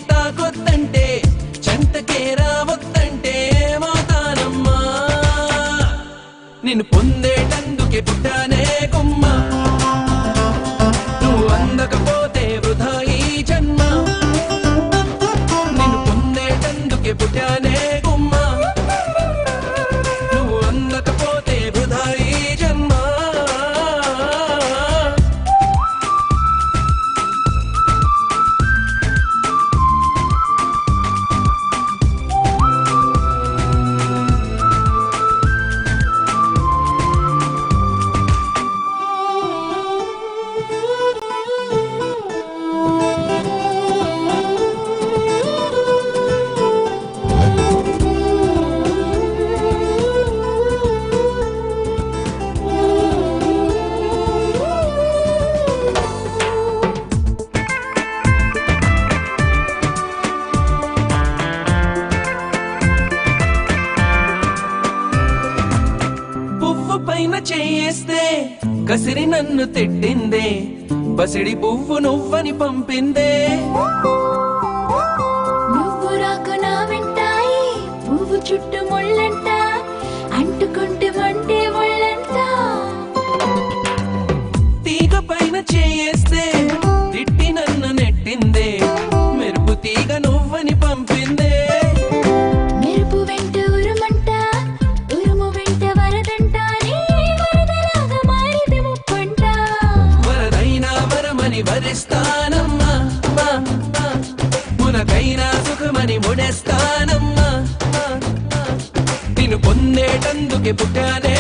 తాకొద్దంటే చెంతకే రావద్దంటే ఏమవుతానమ్మా నిన్ను పొందేటందుకే పుట్టానే గుమ్మ నువ్వు అందకపోతే వృధా ఈ జన్మ నిన్ను పొందేటందుకే పుట్టానే గుమ్మ నువ్వు అందకపోతే వృధా ఈ జన్మ పైన చేయేస్తే కసిరి నన్ను తిట్టిందే బసిడి పువ్వు నువ్వని పంపిందే నువ్వు రాకు నా వెంటాయి పువ్వు చుట్టూ ముళ్ళంట అంటుకుంటే మంటే ముళ్ళంట తీగ పైన చేయేస్తే తిట్టి నన్ను నెట్టిందే మెరుపు తీగ నువ్వని పంపిందే మెరుపు వెంట ఉరుమంట ఉరుము వెంట వరదంట వరదలాగా మారితే ముప్పంట వరదైనా వరమని వరిస్తానమ్మా మునకైనా సుఖమని ముడేస్తానమ్మా నిన్ను పొందేటందుకే పుట్టానే